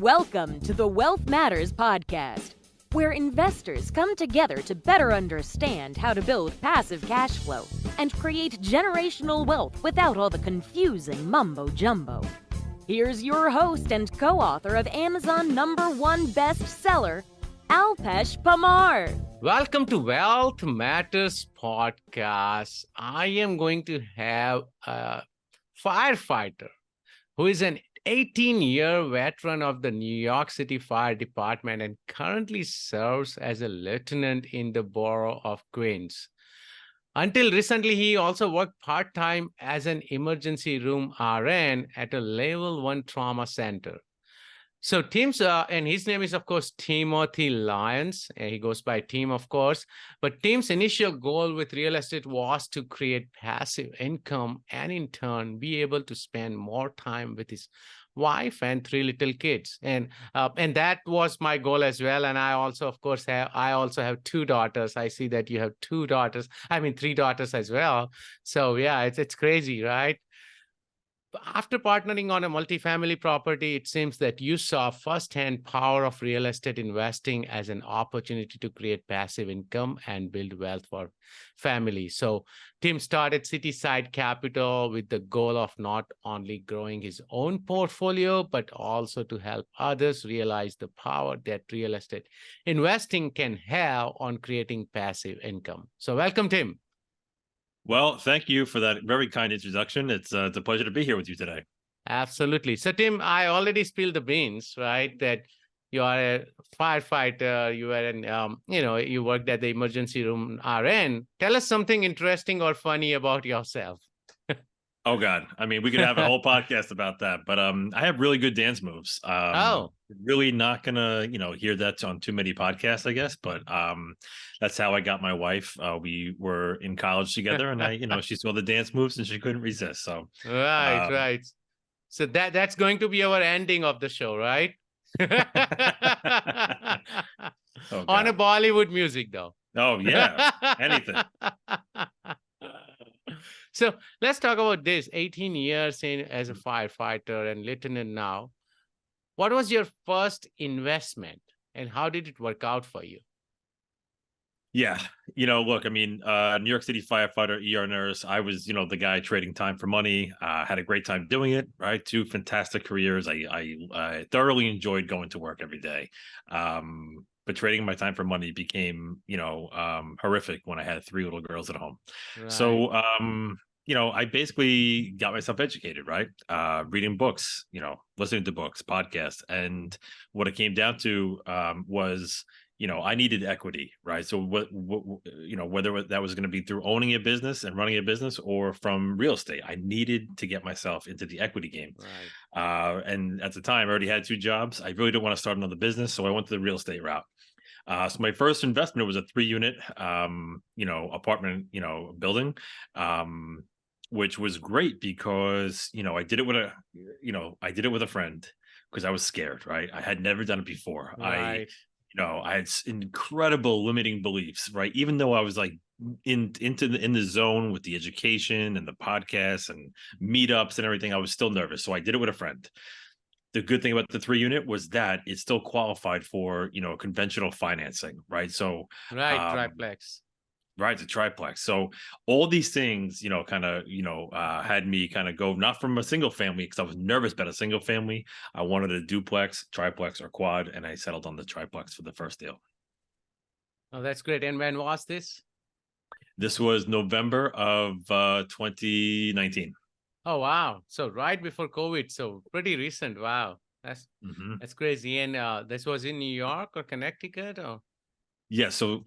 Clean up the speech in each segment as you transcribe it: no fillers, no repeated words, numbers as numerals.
Welcome to the Wealth Matters podcast, where investors come together to better understand how to build passive cash flow and create generational wealth without all the confusing mumbo-jumbo. Here's your host and co-author of Amazon #1 bestseller, Alpesh Pamar. Welcome to Wealth Matters podcast. I am going to have a firefighter who is an 18-year veteran of the New York City Fire Department and currently serves as a lieutenant in the borough of Queens. Until recently, he also worked part-time as an emergency room RN at a level 1 trauma center. So Tim's, and his name is, of course, Timothy Lyons. He goes by Tim, of course. But Tim's initial goal with real estate was to create passive income and, in turn, be able to spend more time with his wife and 3 little kids. And that was my goal as well. And I also, of course, have 2 daughters. I see that you have 2 daughters. I mean, 3 daughters as well. So yeah, it's crazy, right? After partnering on a multifamily property, it seems that you saw firsthand power of real estate investing as an opportunity to create passive income and build wealth for families. So Tim started Cityside Capital with the goal of not only growing his own portfolio, but also to help others realize the power that real estate investing can have on creating passive income. So welcome, Tim. Well, thank you for that very kind introduction. It's a pleasure to be here with you today. Absolutely. So, Tim, I already spilled the beans, right? That you are a firefighter. You are you worked at the emergency room RN. Tell us something interesting or funny about yourself. Oh God, I mean, we could have a whole podcast about that. But I have really good dance moves. Really not gonna hear that on too many podcasts, I guess. But that's how I got my wife. We were in college together, and she saw the dance moves and she couldn't resist. So right. So that's going to be our ending of the show, right? On a Bollywood music, though. Oh yeah, anything. So let's talk about this. 18 years in as a firefighter and lieutenant now. What was your first investment and how did it work out for you? Yeah. Look, I mean, New York City firefighter, ER nurse. I was, the guy trading time for money. Had a great time doing it, right? 2 fantastic careers. I thoroughly enjoyed going to work every day. But trading my time for money became, horrific when I had 3 little girls at home. Right. So, I basically got myself educated, right? Reading books, listening to books, podcasts. And what it came down to was, I needed equity, right? So whether that was going to be through owning a business and running a business or from real estate, I needed to get myself into the equity game. Right. And at the time, I already had 2 jobs. I really didn't want to start another business. So I went to the real estate route. So my first investment was a 3-unit, apartment, building, which was great because, I did it with a friend because I was scared, right? I had never done it before. Right. I had incredible limiting beliefs, right? Even though I was like in the zone with the education and the podcasts and meetups and everything, I was still nervous. So I did it with a friend. The good thing about the 3-unit was that it still qualified for, conventional financing, right? So triplex. Right, the triplex. So all these things, had me kind of go not from a single family because I was nervous about a single family. I wanted a duplex, triplex, or quad, and I settled on the triplex for the first deal. Oh, that's great. And when was this? This was November of 2019. Oh, wow. So right before COVID. So pretty recent. Wow. That's crazy. And this was in New York or Connecticut? Or? Yeah. So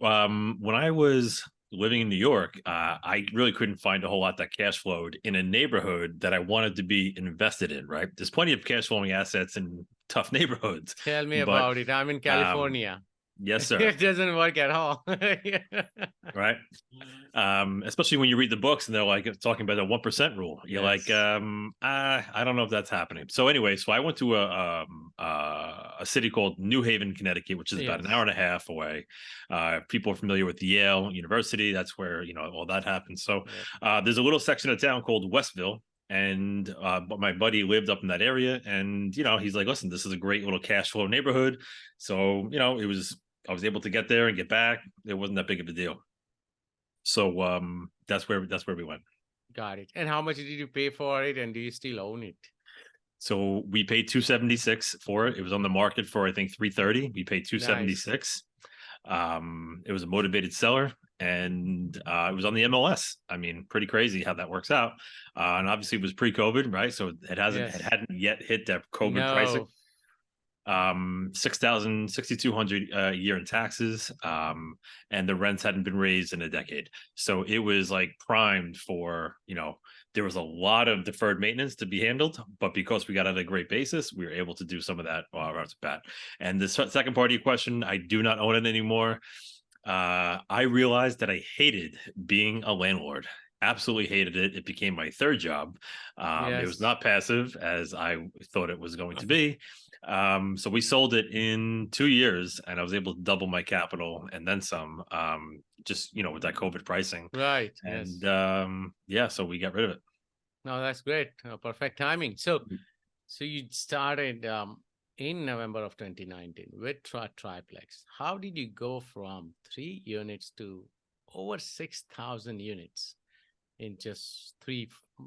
when I was living in New York, I really couldn't find a whole lot that cash flowed in a neighborhood that I wanted to be invested in, right? There's plenty of cash flowing assets in tough neighborhoods. Tell me about it. I'm in California. Yes, sir. It doesn't work at all. Right. Especially when you read the books and they're like talking about the 1% rule. You're like, I don't know if that's happening. So anyway, so I went to a city called New Haven, Connecticut, which is about an hour and a half away. People are familiar with Yale University. That's where, all that happens. So there's a little section of town called Westville, And but my buddy lived up in that area, and he's like, listen, this is a great little cash flow neighborhood. So I was able to get there and get back. It wasn't that big of a deal. So that's where we went. Got it. And how much did you pay for it? And do you still own it? So we paid $276 for it. It was on the market for, I think, $330. We paid $276. It was a motivated seller, and it was on the MLS. I mean, pretty crazy how that works out. And obviously it was pre-COVID, right? So it hadn't yet hit that COVID pricing. 6,200 a year in taxes, and the rents hadn't been raised in a decade. So it was like primed for, there was a lot of deferred maintenance to be handled, but because we got at a great basis, we were able to do some of that right off the bat. And the second part of your question, I do not own it anymore. I realized that I hated being a landlord. Absolutely hated it. It became my third job. It was not passive as I thought it was going to be. So we sold it in 2 years, and I was able to double my capital and then some, just, with that COVID pricing. Right. And so we got rid of it. No, that's great. Perfect timing. So you started in November of 2019 with Triplex. How did you go from 3 units to over 6,000 units in just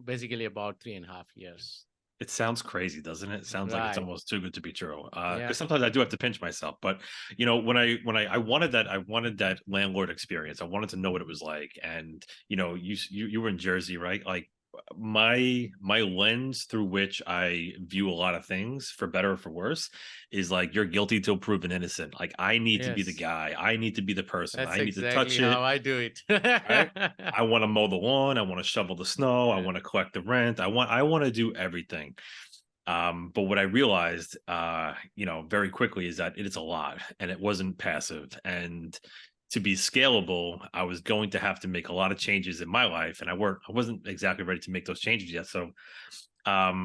basically about 3.5 years? It sounds crazy, doesn't it? It sounds like it's almost too good to be true. Because Yeah. sometimes I do have to pinch myself. But when I wanted that landlord experience. I wanted to know what it was like. And you were in Jersey, right? Like my lens through which I view a lot of things, for better or for worse, is like, you're guilty till proven innocent. Like, I need to be the guy. I need to be the person. That's I need to touch exactly how it. I do it. Right? I want to mow the lawn. I want to shovel the snow. I Yeah. want to collect the rent. I want to do everything. But what I realized, very quickly, is that it's a lot, and it wasn't passive. And to be scalable, I was going to have to make a lot of changes in my life, and I wasn't exactly ready to make those changes yet. So, right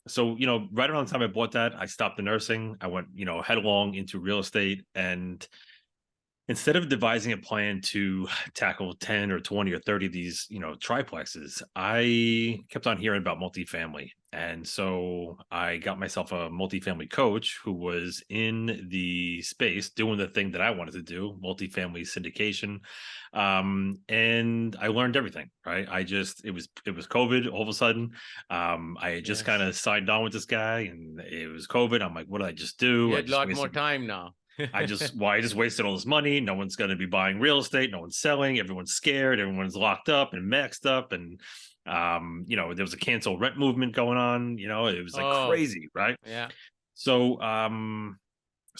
around the time I bought that, I stopped the nursing. I went, headlong into real estate, and instead of devising a plan to tackle 10 or 20 or 30 of these, triplexes, I kept on hearing about multifamily. And so I got myself a multifamily coach who was in the space doing the thing that I wanted to do, multifamily syndication. And I learned everything, right? It was COVID all of a sudden. I had just kind of signed on with this guy, and it was COVID. I'm like, what did I just do? You I had a just lot more time now. I just wasted all this money. No one's going to be buying real estate. No one's selling. Everyone's scared. Everyone's locked up and maxed up. And, there was a cancel rent movement going on. It was like crazy. Right. Yeah. So I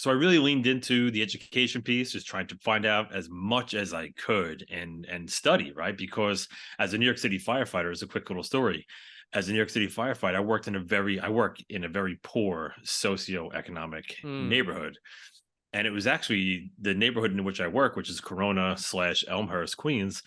really leaned into the education piece, just trying to find out as much as I could and study. Right. Because as a New York City firefighter, it's a quick little story. As a New York City firefighter, I work in a very poor socioeconomic neighborhood. And it was actually the neighborhood in which I work, which is Corona/Elmhurst, Queens.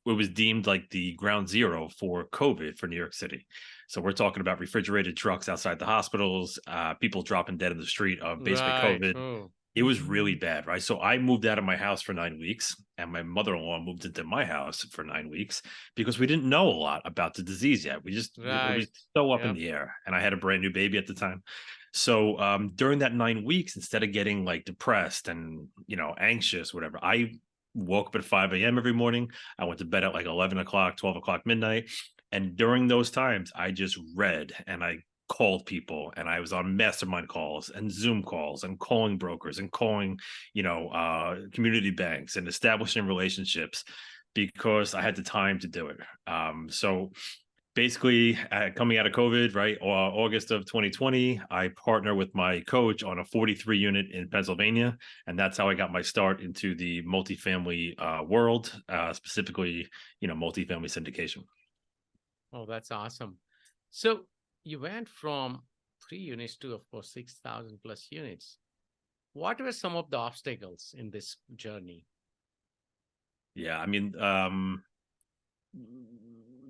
It was deemed like the ground zero for COVID for New York City. So we're talking about refrigerated trucks outside the hospitals, people dropping dead in the street of basically COVID. It was really bad, right? So I moved out of my house for 9 weeks, and my mother-in-law moved into my house for 9 weeks because we didn't know a lot about the disease yet. It was so up in the air, and I had a brand new baby at the time. So during that 9 weeks, instead of getting like depressed and, anxious, whatever, I woke up at 5 a.m. every morning. I went to bed at like 11 o'clock, 12 o'clock, midnight. And during those times, I just read and I called people, and I was on mastermind calls and Zoom calls and calling brokers and calling, community banks and establishing relationships because I had the time to do it. So basically, coming out of COVID, right, August of 2020, I partner with my coach on a 43 unit in Pennsylvania. And that's how I got my start into the multifamily world, specifically, multifamily syndication. Oh, that's awesome. So you went from 3 units to, of course, 6,000 plus units. What were some of the obstacles in this journey? Yeah, I mean,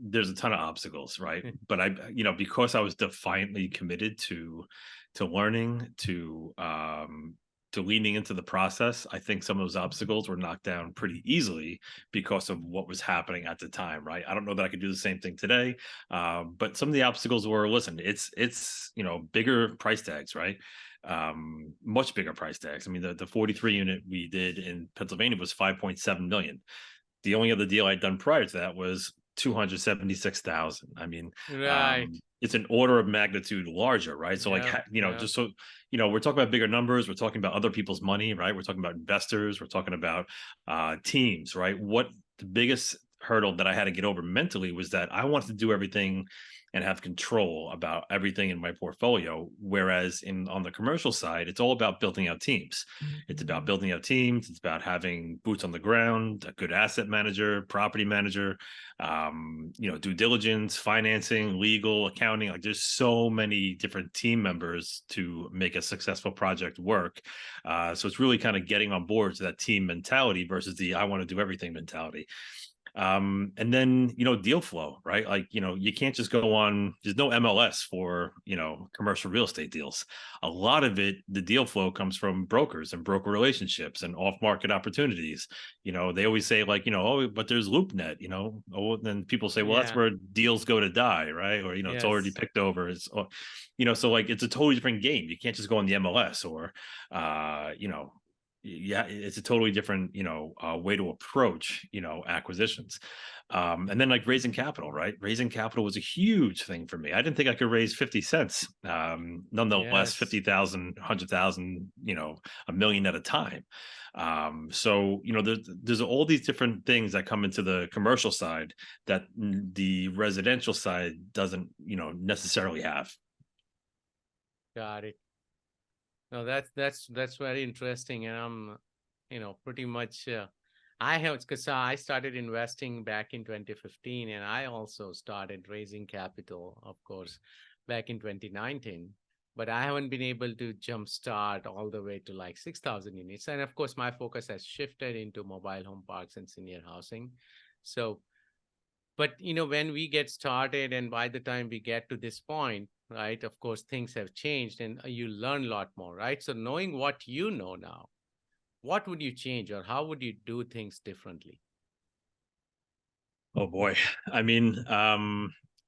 there's a ton of obstacles, right? But because I was defiantly committed to learning, to to leaning into the process, I think some of those obstacles were knocked down pretty easily because of what was happening at the time, right? I don't know that I could do the same thing today, but some of the obstacles were, listen, it's bigger price tags, right? Much bigger price tags. I mean, the 43 unit we did in Pennsylvania was 5.7 million. The only other deal I'd done prior to that was 276,000. I mean, Right. it's an order of magnitude larger, right? So like, Yeah. Yeah. just so, we're talking about bigger numbers. We're talking about other people's money, right? We're talking about investors. We're talking about teams, right? What the biggest hurdle that I had to get over mentally was that I wanted to do everything and have control about everything in my portfolio. Whereas on the commercial side, it's all about building out teams. It's about building out teams. It's about having boots on the ground, a good asset manager, property manager, due diligence, financing, legal, accounting. Like there's so many different team members to make a successful project work. So it's really kind of getting on board to that team mentality versus the I want to do everything mentality. And then deal flow, right? Like you can't just go on, there's no MLS for commercial real estate deals. A lot of it, the deal flow comes from brokers and broker relationships and off-market opportunities. They always say like, oh, but there's LoopNet, then people say, well, that's Yeah. where deals go to die, right? Or it's already Yes. picked over. So like it's a totally different game. You can't just go on the MLS or yeah, it's a totally different way to approach acquisitions. And then like raising capital, right? Raising capital was a huge thing for me. I didn't think I could raise 50 cents. Nonetheless, Yes. 50,000, 100,000, a million at a time. So there's all these different things that come into the commercial side that the residential side doesn't necessarily have. Got it. No, that's very interesting, and I'm, pretty much. I have because I started investing back in 2015, and I also started raising capital, of course, back in 2019. But I haven't been able to jumpstart all the way to like 6,000 units, and of course, my focus has shifted into mobile home parks and senior housing. So, but when we get started, and by the time we get to this point, right, of course things have changed, and you learn a lot more, right? So knowing what you know now, what would you change, or how would you do things differently? Oh boy. I mean,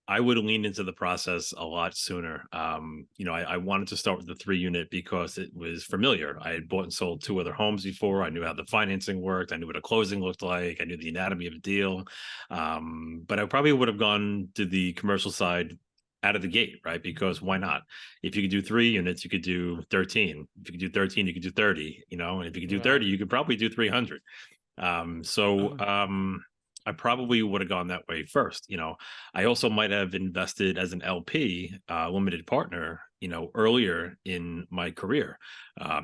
I would lean into the process a lot sooner. I wanted to start with the 3 unit because it was familiar. I had bought and sold 2 other homes before. I knew how the financing worked. I knew what a closing looked like. I knew the anatomy of a deal. But I probably would have gone to the commercial side out of the gate, right? Because why not? If you could do 3 units, you could do 13. If you could do 13, you could do 30, and if you could do 30, Right. you could probably do 300. I probably would have gone that way first. I also might have invested as an LP, limited partner, earlier in my career,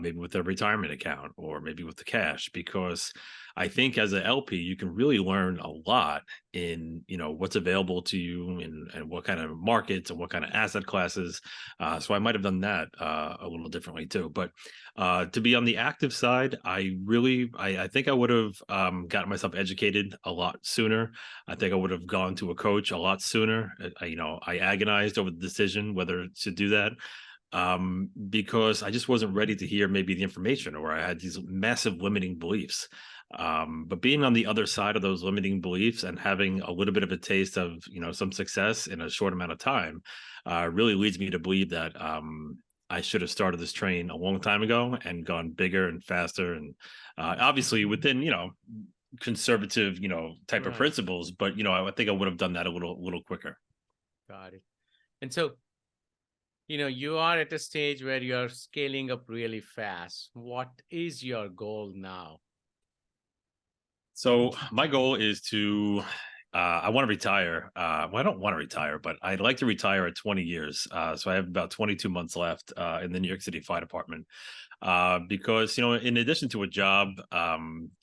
maybe with a retirement account or maybe with the cash, because I think as an LP, you can really learn a lot in, what's available to you and what kind of markets and what kind of asset classes. So I might have done that a little differently too. But to be on the active side, I think I would have gotten myself educated a lot sooner. I think I would have gone to a coach a lot sooner. I agonized over the decision whether to do that because I just wasn't ready to hear maybe the information, or I had these massive limiting beliefs. But being on the other side of those limiting beliefs and having a little bit of a taste of some success in a short amount of time really leads me to believe that I should have started this train a long time ago and gone bigger and faster, and obviously within conservative type of Right. principles. But I think I would have done that a little quicker. Got it. And so, you are at a stage where you're scaling up really fast. What is your goal now? So my goal is to I want to retire. Well, I don't want to retire, but I'd like to retire at 20 years. So I have about 22 months left in the New York City Fire Department. Because in addition to a job,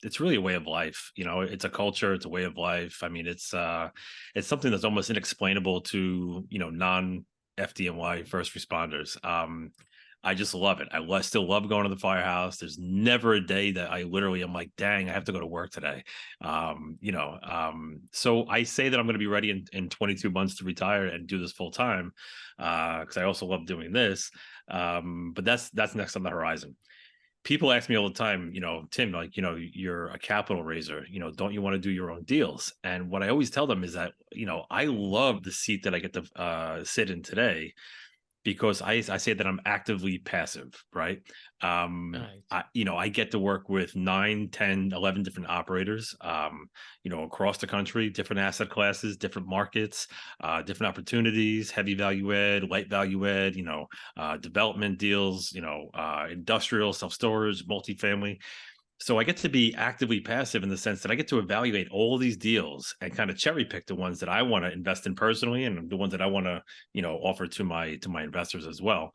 it's really a way of life. It's a culture, it's a way of life. I mean, it's something that's almost inexplainable to non FDNY first responders. I just love it. I still love going to the firehouse. There's never a day that I literally am like, dang, I have to go to work today. So I say that I'm going to be ready in 22 months to retire and do this full time because I also love doing this. But that's next on the horizon. people ask me all the time, Tim, like, you're a capital raiser, don't you want to do your own deals? And what I always tell them is that, I love the seat that I get to sit in today, because I say that I'm actively passive, right? Right. I get to work with 9, 10, 11 different operators, across the country, different asset classes, different markets, different opportunities, heavy value add, light value add, development deals, industrial, self-storage, multifamily. So I get to be actively passive in the sense that I get to evaluate all these deals and kind of cherry pick the ones that I want to invest in personally, and the ones that I want to, offer to my investors as well.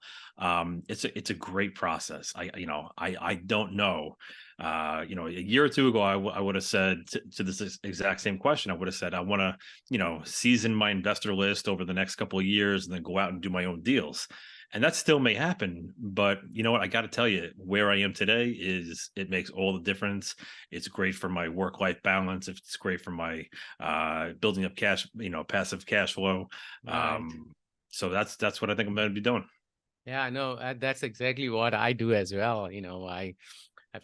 It's a great process. I don't know. A year or two ago, I would have said to this exact same question. I would have said I want to, season my investor list over the next couple of years and then go out and do my own deals. And that still may happen, but you know what? I got to tell you, where I am today it makes all the difference. It's great for my work-life balance. It's great for my building up cash, passive cash flow. Right. So that's what I think I'm going to be doing. Yeah, no, that's exactly what I do as well. I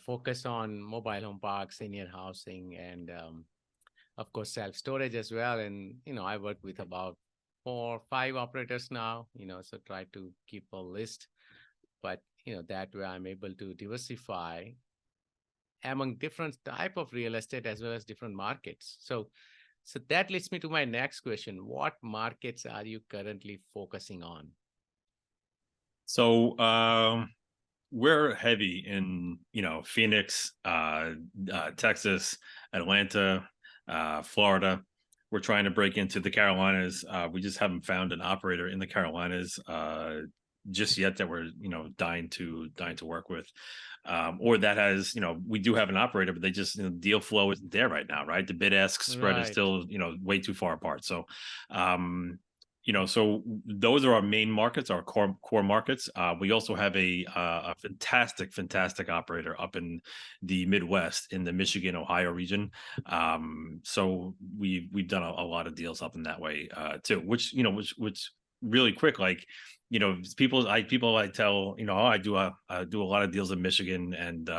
focus on mobile home parks, senior housing, and of course self-storage as well. And I work with about 4 or 5 operators now. So try to keep a list, but that way I'm able to diversify among different type of real estate as well as different markets. So that leads me to my next question: what markets are you currently focusing on? So we're heavy in Phoenix, Texas, Atlanta, Florida. We're trying to break into the Carolinas. We just haven't found an operator in the Carolinas just yet that we're dying to work with, or that has we do have an operator, but they just deal flow isn't there right now, right? The bid ask spread is Right. still way too far apart. So so those are our main markets, our core markets. We also have a fantastic operator up in the Midwest, in the Michigan, Ohio region. So we've done a lot of deals up in that way too, which really quick, like people I tell I do a lot of deals in Michigan and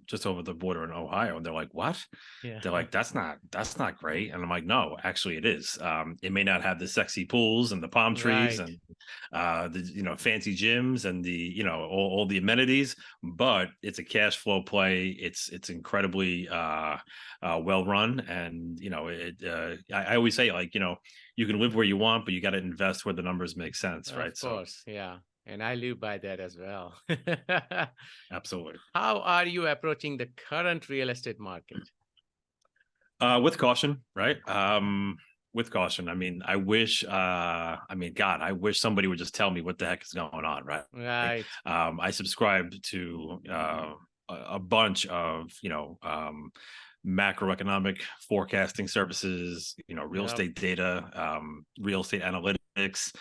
just over the border in Ohio, and they're like, what? Yeah. They're like, that's not great. And I'm like, no, actually it is. It may not have the sexy pools and the palm trees Right. and the fancy gyms and the all the amenities, but it's a cash flow play. It's incredibly well run, and I always say, like, you can live where you want, but you got to invest where the numbers make sense, right? Of course. Yeah. And I live by that as well. Absolutely. How are you approaching the current real estate market? With caution, right? With caution. I mean, God, I wish somebody would just tell me what the heck is going on, right? Right. I subscribe to a bunch of macroeconomic forecasting services, real Yep. estate data, real estate analytics,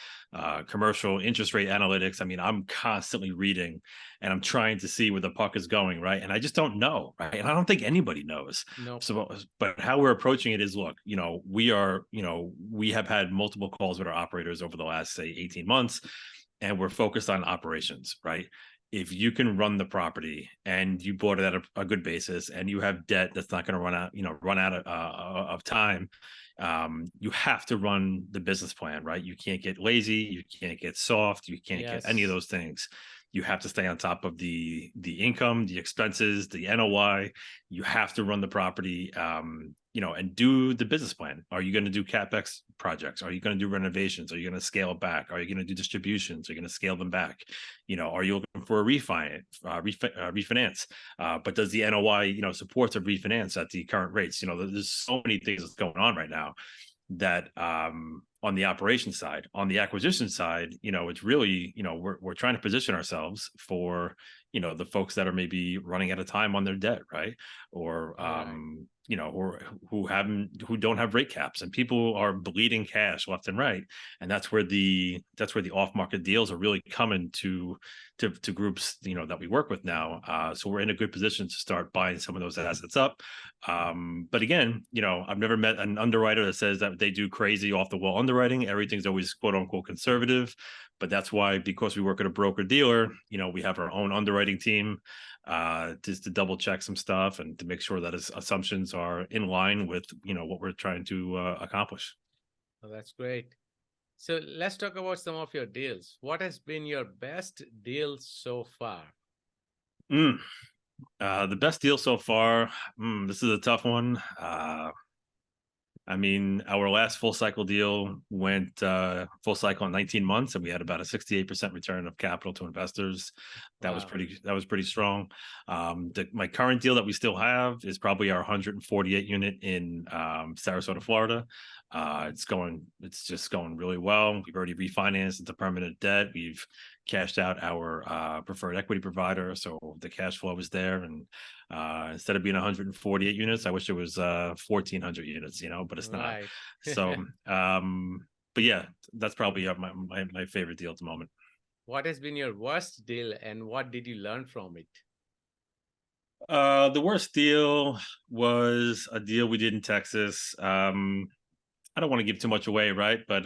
commercial interest rate analytics. I mean, I'm constantly reading and I'm trying to see where the puck is going, right? And I just don't know, right? And I don't think anybody knows. Nope. So, but how we're approaching it is, look, we have had multiple calls with our operators over the last, say, 18 months, and we're focused on operations, right? If you can run the property and you bought it at a good basis and you have debt that's not going to run out of time, you have to run the business plan, right? You can't get lazy, you can't get soft, you can't get any of Yes. those things. You have to stay on top of the income, the expenses, the NOI. You have to run the property, and do the business plan. Are you going to do CapEx projects? Are you going to do renovations? Are you going to scale it back? Are you going to do distributions? Are you going to scale them back? Are you looking for a refinance? But does the NOI, support a refinance at the current rates? There's so many things that's going on right now that on the operations side. On the acquisition side, it's really, we're trying to position ourselves for, the folks that are maybe running out of time on their debt, right? Or or who don't have rate caps, and people are bleeding cash left and right. And that's where the off-market deals are really coming to groups, that we work with now. So we're in a good position to start buying some of those assets up. But again, I've never met an underwriter that says that they do crazy off the wall underwriting. Everything's always quote unquote conservative, but that's why, because we work at a broker dealer, we have our own underwriting team. just to double check some stuff and to make sure that his assumptions are in line with, what we're trying to accomplish. Oh, that's great. So let's talk about some of your deals. What has been your best deal so far? The best deal so far. This is a tough one. I mean, our last full cycle deal went full cycle in 19 months, and we had about a 68% return of capital to investors. That was Wow. pretty strong. My current deal that we still have is probably our 148 unit in Sarasota, Florida. It's just going really well. We've already refinanced into permanent debt. We've cashed out our preferred equity provider, so the cash flow is there. And instead of being 148 units, I wish it was 1,400 units, but it's not. Right. So, but yeah, that's probably my favorite deal at the moment. What has been your worst deal and what did you learn from it? The worst deal was a deal we did in Texas. I don't want to give too much away, right? But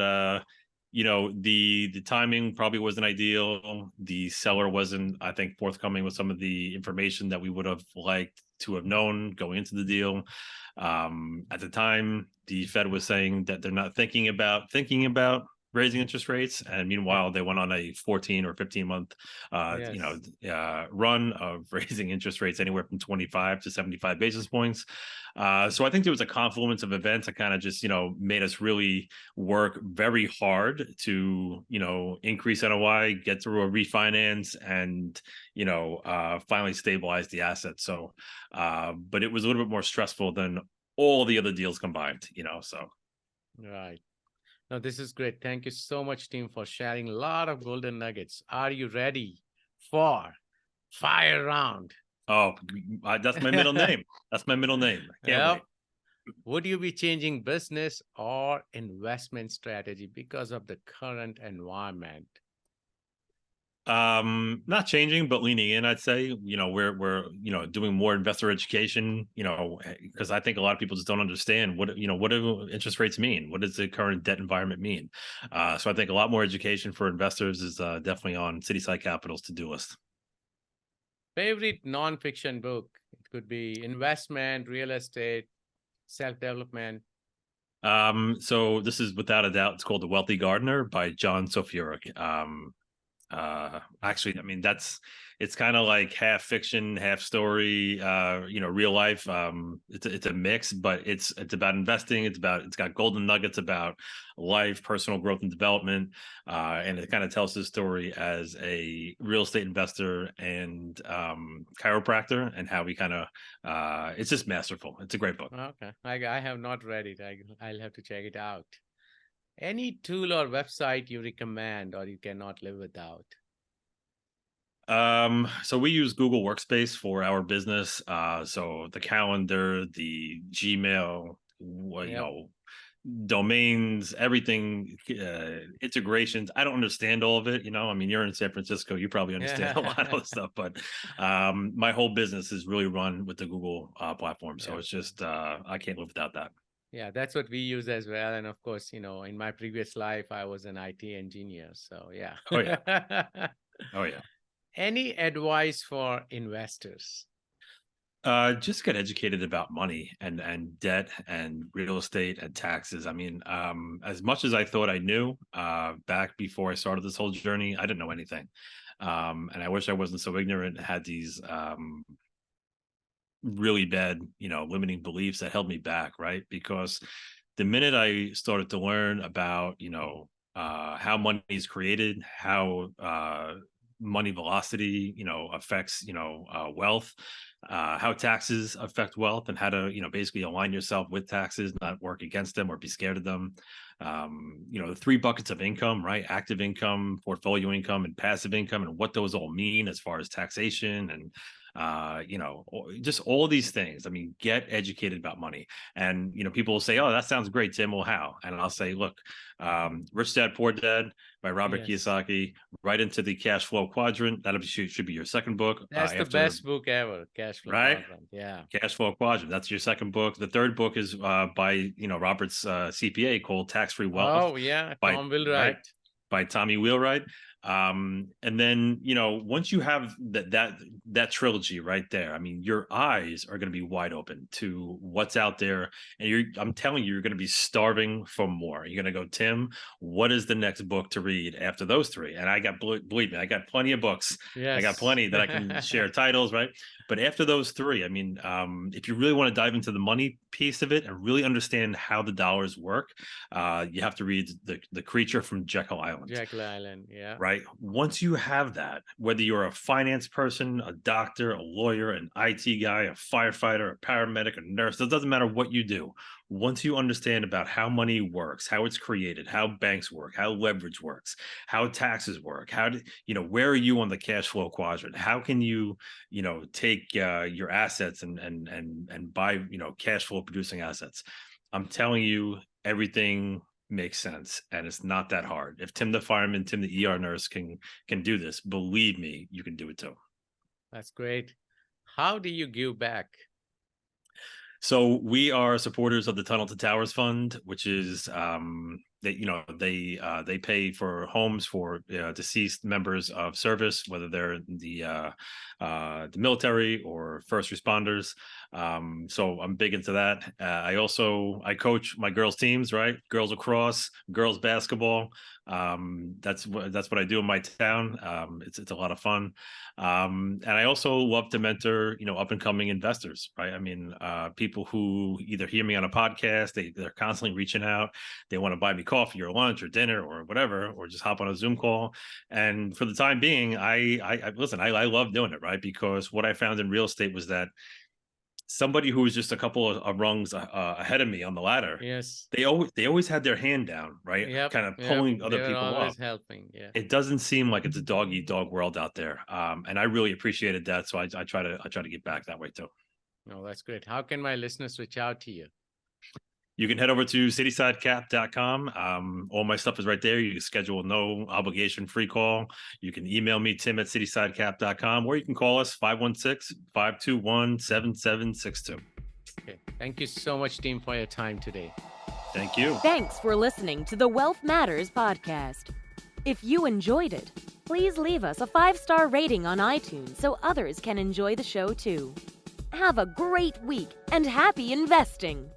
the timing probably wasn't ideal. The seller wasn't, I think, forthcoming with some of the information that we would have liked to have known going into the deal. At the time, the Fed was saying that they're not thinking about raising interest rates, and meanwhile they went on a 14 or 15 month Yes. run of raising interest rates anywhere from 25 to 75 basis points. So I think there was a confluence of events that kind of just made us really work very hard to increase NOI, get through a refinance, and finally stabilize the asset. So but it was a little bit more stressful than all the other deals combined, so. Right. No, this is great. Thank you so much, team, for sharing a lot of golden nuggets. Are you ready for fire round? Oh, that's my middle name. That's my middle name. I can't wait. Would you be changing business or investment strategy because of the current environment? Not changing, but leaning in. I'd say we're doing more investor education, because I think a lot of people just don't understand what do interest rates mean, what does the current debt environment mean. So I think a lot more education for investors is definitely on Cityside Capital's to-do list. Favorite nonfiction book? It could be investment, real estate, self-development. So this is without a doubt, it's called The Wealthy Gardener by John Sofiurik. Actually, I mean, it's kind of like half fiction, half story, real life. It's a mix, but it's about investing. It's got golden nuggets about life, personal growth and development. And it kind of tells his story as a real estate investor and chiropractor, and how we kind of it's just masterful. It's a great book. Okay. I have not read it. I'll have to check it out. Any tool or website you recommend or you cannot live without? So we use Google Workspace for our business. So the calendar, the Gmail, domains, everything, integrations. I don't understand all of it. I mean, you're in San Francisco, you probably understand a lot of the stuff, but my whole business is really run with the Google platform. So it's just, I can't live without that. Yeah, that's what we use as well. And of course, in my previous life, I was an IT engineer. So yeah. Oh, yeah. Oh, yeah. Any advice for investors? Just get educated about money and debt and real estate and taxes. I mean, as much as I thought I knew back before I started this whole journey, I didn't know anything. And I wish I wasn't so ignorant and had these really bad, limiting beliefs that held me back, right? Because the minute I started to learn about, how money is created, how money velocity, affects, wealth, how taxes affect wealth, and how to, basically align yourself with taxes, not work against them or be scared of them. The 3 buckets of income, right? Active income, portfolio income, and passive income, and what those all mean as far as taxation and just all these things. I mean, get educated about money. And people will say, oh, that sounds great, Tim. Well, how? And I'll say, look, Rich Dad Poor Dad by Robert Kiyosaki, right into the cash flow quadrant. That should be your second book. That's the best book ever, Cash Flow Quadrant. Yeah, Cash Flow Quadrant. That's your second book. The third book is by Robert's CPA, called Tax Free Wealth. Oh yeah, Tom Wheelwright. By Tommy Wheelwright. And then, once you have that trilogy right there, I mean, your eyes are going to be wide open to what's out there. And I'm telling you, you're going to be starving for more. You're going to go, Tim, what is the next book to read after those three? And believe me, I got plenty of books. Yes. I got plenty that I can share titles, right? But after those three, I mean, if you really want to dive into the money piece of it and really understand how the dollars work, you have to read the Creature from Jekyll Island. Jekyll Island, yeah. Right. Once you have that, whether you're a finance person, a doctor, a lawyer, an IT guy, a firefighter, a paramedic, a nurse, it doesn't matter what you do. Once you understand about how money works, how it's created, how banks work, how leverage works, how taxes work, where are you on the cash flow quadrant? How can you, take your assets and buy, cash flow producing assets? I'm telling you, everything makes sense, and it's not that hard. If Tim the fireman, Tim the ER nurse can do this, believe me, you can do it too. That's great. How do you give back? So we are supporters of the Tunnel to Towers Fund, which is they pay for homes for deceased members of service, whether they're the military or first responders. So I'm big into that. I coach my girls teams, right? Girls lacrosse, girls basketball. That's what I do in my town. It's a lot of fun. And I also love to mentor, up and coming investors, right? I mean, people who either hear me on a podcast, they're constantly reaching out. They want to buy me coffee or lunch or dinner or whatever, or just hop on a Zoom call. And for the time being, I listen, I love doing it, right? Because what I found in real estate was that somebody who was just a couple of rungs ahead of me on the ladder, yes, they always had their hand down, right? Yep, kind of pulling other people always up. helping. Yeah, it doesn't seem like it's a dog eat dog world out there, and I really appreciated that. So I try to get back that way too. No, that's great. How can my listeners reach out to you? You can head over to citysidecap.com. All my stuff is right there. You can schedule a no obligation free call. You can email me, tim@citysidecap.com, or you can call us 516-521-7762. Okay. Thank you so much, Tim, for your time today. Thank you. Thanks for listening to the Wealth Matters podcast. If you enjoyed it, please leave us a 5-star rating on iTunes so others can enjoy the show too. Have a great week and happy investing!